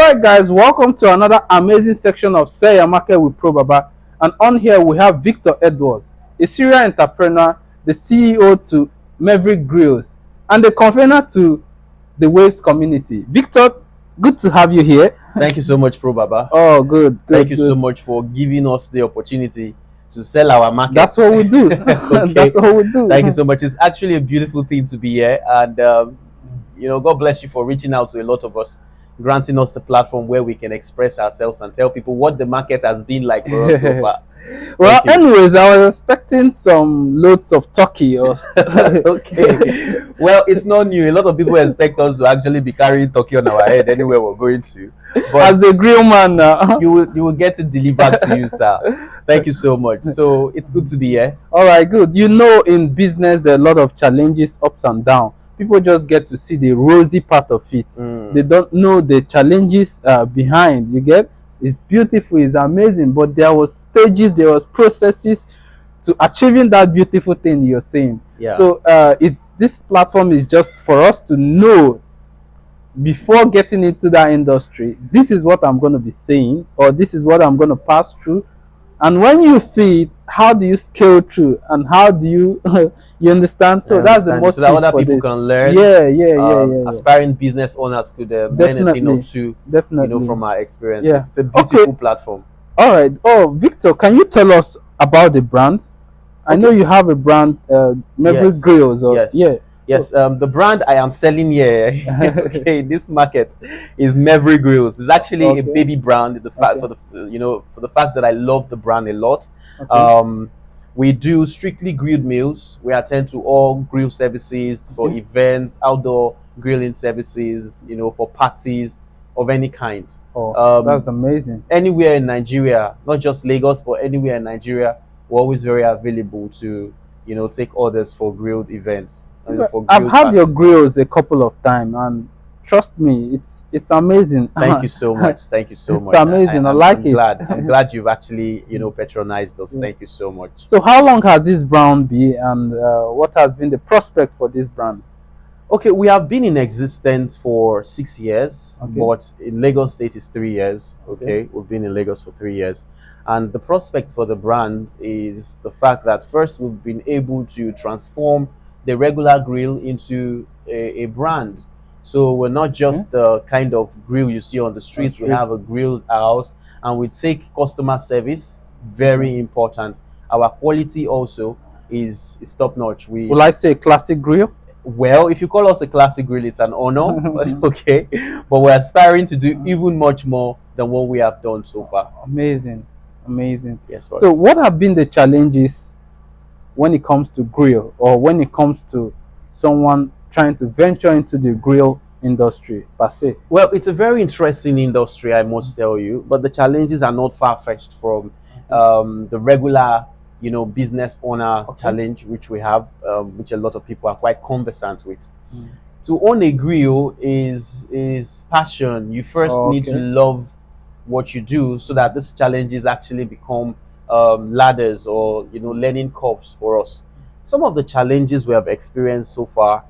Alright guys, welcome to another amazing section of Sell Your Market with Probaba. And on here we have Victor Edwards, a serial entrepreneur, the CEO to Maverick Grills, and the convener to the Waves community. Victor, good to have you here. Thank you so much, Probaba. Oh, good. Thank you so much for giving us the opportunity to sell our market. That's what we do. Okay. That's what we do. Thank you so much. It's actually a beautiful thing to be here, and God bless you for reaching out to a lot of us, granting us the platform where we can express ourselves and tell people what the market has been like for us so far. Well, anyways, I was expecting some loads of turkey or okay. Well, it's not new. A lot of people expect us to actually be carrying turkey on our head anywhere we're going to. But as a grill man, you will get it delivered to you, sir. Thank you so much. So it's good to be here. All right, good. You know, in business, there are a lot of challenges, ups and downs. People just get to see the rosy part of it. They don't know the challenges behind. You get? It's beautiful, it's amazing, but there was stages, there was processes to achieving that beautiful thing you're saying. Yeah. So this platform is just for us to know before getting into that industry, this is what I'm going to be saying, or this is what I'm going to pass through. And when you see it, how do you scale through, and how do you you understand? So that's the most, so that other people can learn. Yeah. Aspiring business owners could learn a thing or two, definitely, from our experiences. Yeah. It's a beautiful platform. All right. Oh, Victor, can you tell us about the brand? I know you have a brand, Maverick Grills. Or, Yes, the brand I am selling here in this market is Maverick Grills. It's actually a baby brand. For the fact that I love the brand a lot. We do strictly grilled meals. We attend to all grill services for events, outdoor grilling services, for parties of any kind. That's amazing. Anywhere in Nigeria, not just Lagos, but anywhere in Nigeria, we're always very available to, take orders for grilled events. I've had your grills a couple of times, and trust me, it's amazing. Thank you so much. Thank you so much. It's amazing. I'm glad you've actually patronized us. Thank you so much. So how long has this brand been, and what has been the prospect for this brand? Okay, we have been in existence for 6 years, but in Lagos State is 3 years. Okay, we've been in Lagos for 3 years. And the prospect for the brand is the fact that first we've been able to transform the regular grill into a brand. So we're not just the kind of grill you see on the streets. We have a grill house, and we take customer service, very important. Our quality also is top notch. Will I say classic grill? Well, if you call us a classic grill, it's an honor. Okay, but we're aspiring to do even much more than what we have done so far. Amazing. Yes. So what have been the challenges when it comes to grill, or when it comes to someone trying to venture into the grill industry per se? Well, it's a very interesting industry, I must tell you, but the challenges are not far-fetched from the regular business owner challenge which we have, which a lot of people are quite conversant with. To own a grill is passion. You first need to love what you do, so that these challenges actually become ladders or learning curves for us. Some of the challenges we have experienced so far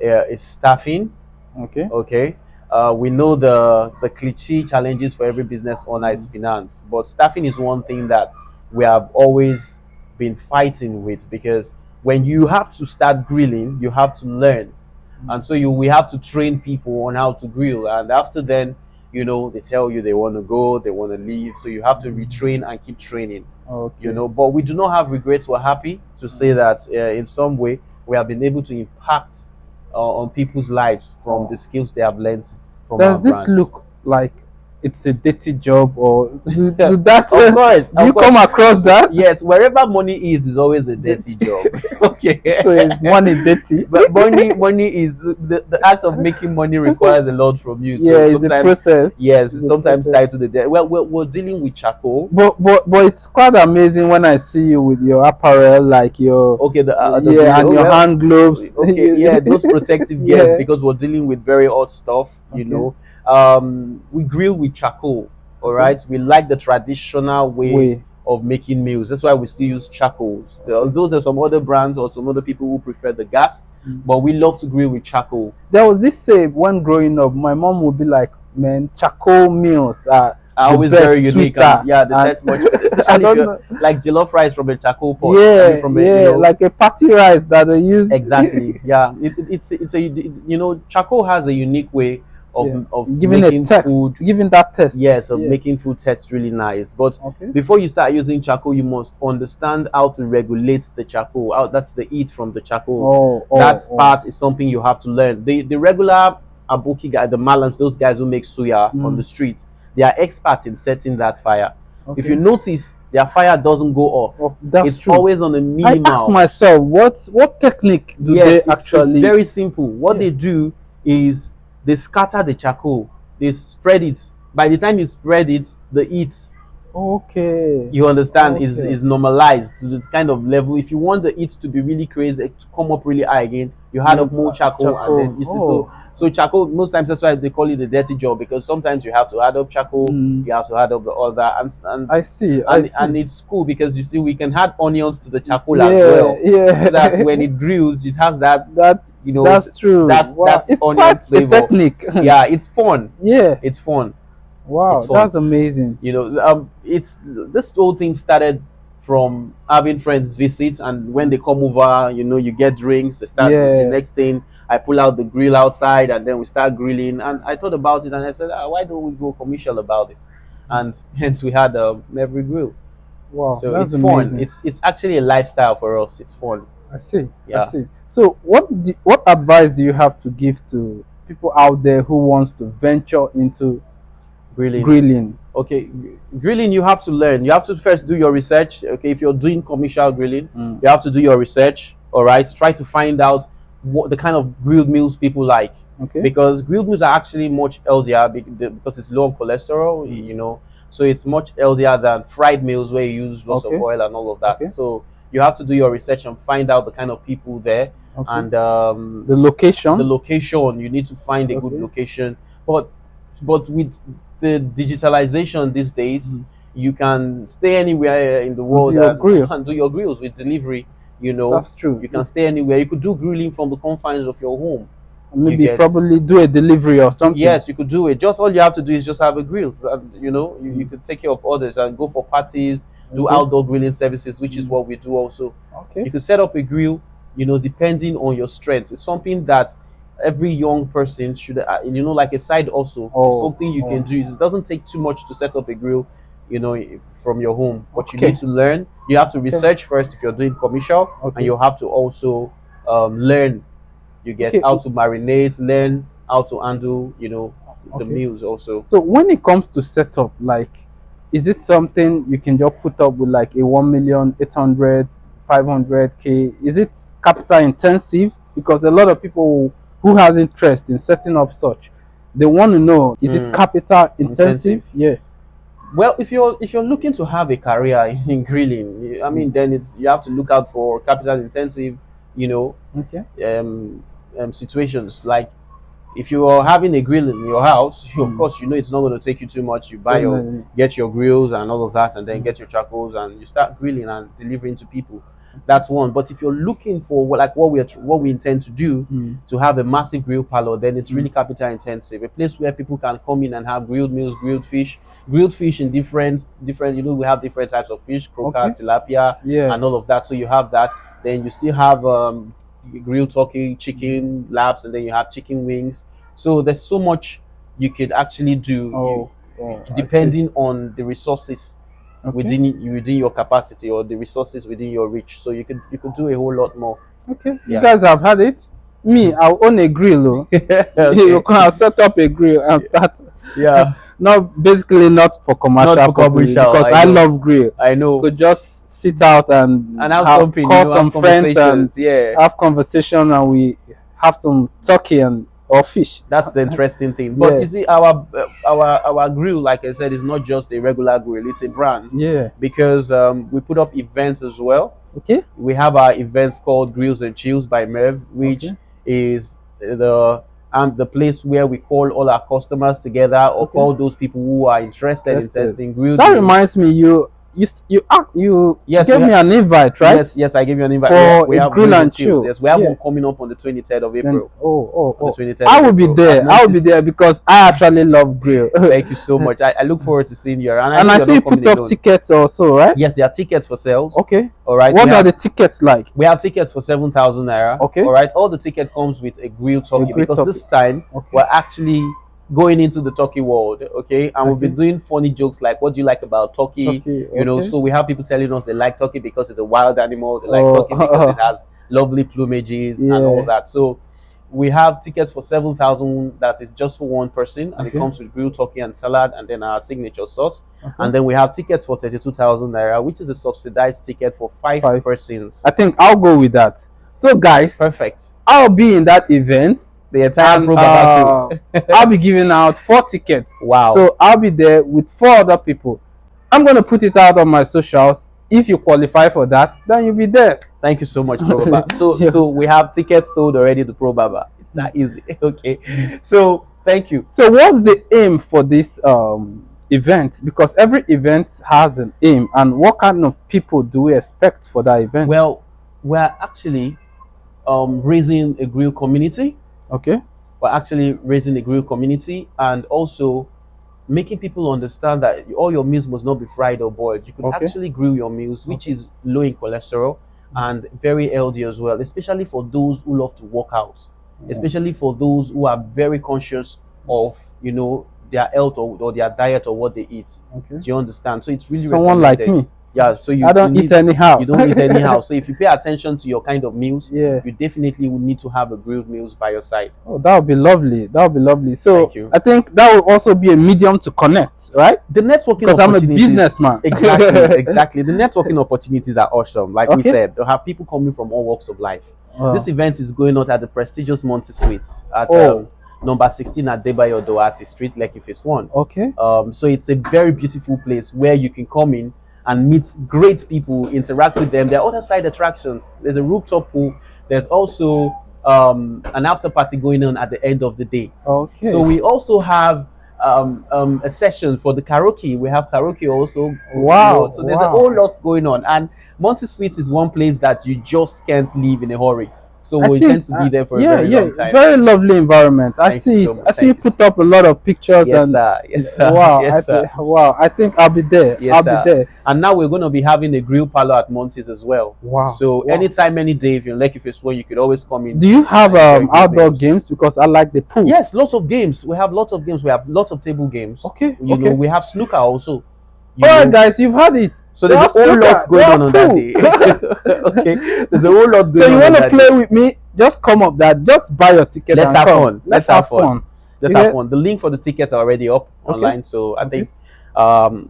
is staffing. We know the cliche challenges for every business owner is finance, but staffing is one thing that we have always been fighting with, because when you have to start grilling, you have to learn, and so we have to train people on how to grill, and after then they tell you they want to go, they want to leave, so you have to retrain and keep training. But we do not have regrets. We're happy to say that in some way we have been able to impact on people's lives from the skills they have learned from our brands. Does this look like it's a dirty job, or do that? Of course. Do you come across that? Yes, wherever money is always a dirty job. Okay. So is money dirty? But money is the act of making money requires a lot from you. So it's a process. Yes, it's sometimes tied to the debt. Well, we're dealing with charcoal. But it's quite amazing when I see you with your apparel, like your and your hand gloves. Those protective gears, because we're dealing with very hot stuff. We grill with charcoal. All right, we like the traditional way of making meals. That's why we still use charcoal. Although there's some other brands or some other people who prefer the gas, but we love to grill with charcoal. There was this say when growing up, my mom would be like, man, charcoal meals are Are the always very best, unique, and sweeter, yeah, the and taste much better, I especially if don't you're know. like jollof rice from a charcoal pot. I mean, Yeah, from a yeah, like a party rice that they use. exactly, yeah. It's a charcoal has a unique way Yeah, of giving a making text, food. giving that test. Yes, of Yeah. making food taste really nice. But Okay. before you start using charcoal, you must understand how to regulate the charcoal. How that's the heat from the charcoal. Oh, That oh, oh. part is something you have to learn. The regular abuki guy, the malams, those guys who make suya on Mm, the street, they are experts in setting that fire. If you okay. notice, their fire doesn't go off. Oh, that's It's true. always on a I asked minimal. myself, what technique do they Yes, it's actually? very simple. What Yeah. they do is they scatter the charcoal, they spread it. By the time you spread it, the heat, Okay. you understand, Okay. is normalized to this kind of level. If you want the heat to be really crazy, to come up really high again, you add up You more charcoal, and then charcoal. you see. Oh. So charcoal, most times that's why they call it the dirty job, because sometimes you have to add up charcoal, Mm, you have to add up the other, I see. I see. and it's cool because you see we can add onions to the charcoal as Yeah. well, so that when Yeah. it grills, it has that, that you know, that's true. Wow. that's It's onion quite a flavor. technique. Yeah, it's fun. Yeah. It's fun. It's Wow. fun. That's amazing. It's this whole thing started from having friends visit, and when they come over, you get drinks. They start the Yeah. next thing. I pull out the grill outside, and then we start grilling. And I thought about it, and I said, why don't we go commercial about this? And hence we had Maverick Grill. Wow. So That's it's fun. amazing. It's actually a lifestyle for us. It's fun. I see. I Yeah, see. So, what advice do you have to give to people out there who wants to venture into grilling. grilling? Okay, grilling, you have to learn. You have to first do your research. Okay, if you're doing commercial grilling, Mm. you have to do your research. All right, try to find out what the kind of grilled meals people like, Okay. because grilled meals are actually much healthier because it's low in cholesterol. So it's much healthier than fried meals where you use lots of Okay. oil and all of that. Okay. So you have to do your research and find out the kind of people there, Okay. and The location. the location. You need to find a good Okay. location. But with the digitalization these days, Mhm. you can stay anywhere in the With world, your grill. and do your grills with delivery. That's true. You can stay anywhere. You could do grilling from the confines of your home. You Maybe get probably do a delivery or something. Yes, you could do it. Just all you have to do is just have a grill. You Mm. could take care of others and go for parties, do Okay. outdoor grilling services, which is Mm. what we do also. Okay. You could set up a grill, depending on your strengths. It's something that every young person should, like a side also. It's Oh. something you can Oh. do. It doesn't take too much to set up a grill, from your home. But you Okay. need to learn. You have to Okay. research first if you're doing commercial, and Okay. you have to also learn. You get Okay. how to marinate, learn how to handle, the Okay. meals also. So when it comes to setup, like, is it something you can just put up with like a 1,800,000, 500K? Is it capital intensive? Because a lot of people who has interest in setting up such, they want to know, is it capital intensive? Intensive. Yeah. Well, if you're looking to have a career in grilling, I mean, Mm. then you have to look out for capital intensive, you know, Okay. situations. Like if you are having a grill in your house, of Mm. course, it's not going to take you too much. You Definitely. get your grills and all of that, and then Mm. get your charcoals, and you start grilling and delivering to people. That's one. But if you're looking for what we intend to do, Mm. to have a massive grill parlor, then it's Mm. really capital intensive. A place where people can come in and have grilled meals, grilled fish in different. We have different types of fish, croaker, Okay. tilapia, Yeah. and all of that. So you have that. Then you still have grilled turkey, chicken laps, and then you have chicken wings. So there's so much you could actually do, Oh. Oh. I see. depending on the resources Okay. within your capacity, or the resources within your reach. So you could do a whole lot more. Okay. You Yeah. guys have had it. Me, I'll own a grill. Oh. You Okay. can set up a grill and start. Yeah. Not basically not for commercial Not for purposes, commercial, because I I know. love grill. I know. Could just sit out and And have something, call some have friends and conversations. Yeah. have conversation, and we have some turkey and or fish. That's the interesting thing. But Yeah. you see, our grill, like I said, is not just a regular grill. It's a brand, Yeah. because we put up events as well. Okay. We have our events called Grills and Chills by Merv, which Okay. is the place where we call all our customers together, or Okay. call those people who are interested in Interested. testing grilled That meals. reminds me, you Yes, gave me an invite, right? Yes, I gave you an invite. For We a have grill Grills and Chills. chill. Yes, we have Yeah. one coming up on the 23rd of Then, April. On the 23rd I of will be April. there. At I will be Monty's. there because I actually love grill. Thank you so much. I look forward to seeing you around. I And know I you're see you not put coming up alone. tickets also, right? Yes, there are tickets for sales. Okay. All right. What are the tickets like? We have tickets for 7,000 naira. Okay. All right. All the ticket comes with a grilled turkey grilled because turkey. this time Okay. we're actually going into the turkey world. Okay. And we'll be doing funny jokes like, what do you like about turkey? You know, so we have people telling us they like turkey because it's a wild animal. They like turkey because it has lovely plumages and all that. So we have tickets for 7,000 that is just for one person, and it comes with grilled turkey and salad and then our signature sauce. And then we have tickets for 32,000 naira, which is a subsidized ticket for five persons. I think I'll go with that. So guys, perfect. I'll be in that event. The entire Probaba crew. I'll be giving out 4 tickets. Wow. So I'll be there with 4 other people. I'm gonna put it out on my socials. If you qualify for that, then you'll be there. Thank you so much, Probaba. So we have tickets sold already to Probaba. It's that easy. Okay. So thank you. So what's the aim for this event? Because every event has an aim, and what kind of people do we expect for that event? Well, we're actually raising a grill community. Okay. We're actually raising a grill community and also making people understand that all your meals must not be fried or boiled. You could actually grill your meals, which is low in cholesterol and very healthy as well, especially for those who love to work out, especially for those who are very conscious of, you know, their health or their diet or what they eat. Do you understand? So it's really someone like me. Yeah, so I don't eat anyhow. You don't eat anyhow. So if you pay attention to your kind of meals, you definitely will need to have a grilled meals by your side. Oh, that would be lovely. That would be lovely. So thank you. I think that will also be a medium to connect, right? The networking because I'm a businessman. Exactly, exactly. The networking opportunities are awesome. Like we said, they'll have people coming from all walks of life. This event is going on at the prestigious Monty Suites at number 16 at Debayo Doati Street, Lekki Phase 1. Okay. So it's a very beautiful place where you can come in and meet great people, interact with them. There are other side attractions. There's a rooftop pool. There's also an after party going on at the end of the day. Okay. So we also have a session for the karaoke. We have karaoke also. Wow. So there's a whole lot going on. And Monty Suites is one place that you just can't leave in a hurry. So we tend to be there for a very long time. Very lovely environment. I see you put up a lot of pictures. Yes, sir. Yes, sir. Wow. Yes, sir. Wow. I think I'll be there. Yes, I'll be there. And now we're going to be having a grill parlor at Monty's as well. Wow. So anytime, any day, if you're like if it's one, you could always come in. Do you have outdoor games? Because I like the pool. Yes, lots of games. We have lots of games. We have lots of table games. Okay. You know, we have snooker also. Alright, guys, you've had it. So there's a whole lot going on that day. Okay. There's a whole lot going on. So you want to play with me? Just come up that. Just buy your ticket. Let's have fun. Let's have fun. Let's have fun. The link for the tickets are already up online. So I think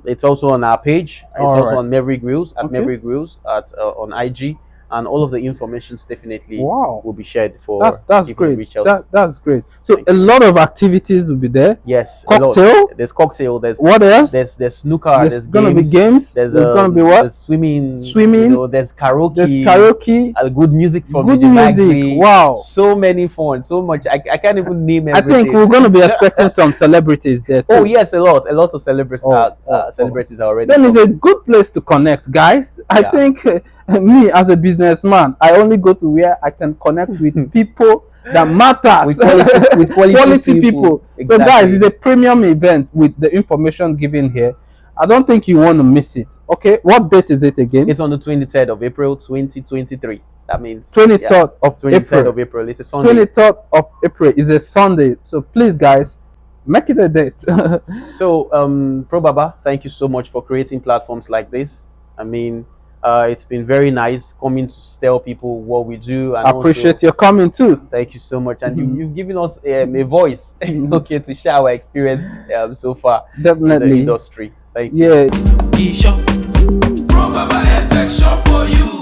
it's also on our page. It's also on Maverick Grills at Maverick Grills at on IG. And all of the informations definitely will be shared for that's people great. To reach out. That's great. So a lot of activities will be there. Yes. Cocktail. There's cocktail. There's what else? There's snooker. There's gonna be games. There's gonna be what? There's swimming. You know, there's karaoke. There's karaoke. Good music from good music. Wow. So many fun. So much. I can't even name everything. I think we're gonna be expecting some celebrities there too. Oh yes, a lot of celebrities. Celebrities are already. Then it's a good place to connect, guys. I think. Me as a businessman, I only go to where I can connect with people that matters, with quality people. Exactly. So guys, it's a premium event with the information given here. I don't think you want to miss it. Okay, what date is it again? It's on the 23rd of April 2023. That means 23rd of 23rd April. Of April. It's a Sunday. 23rd of April is a Sunday. So please guys, make it a date. So Probaba, thank you so much for creating platforms like this. I mean, it's been very nice coming to tell people what we do. And I appreciate your coming too. Thank you so much, and you've given us a voice, okay, to share our experience so far. Definitely. In the industry. Thank you. Yeah. Probabafx shop for you.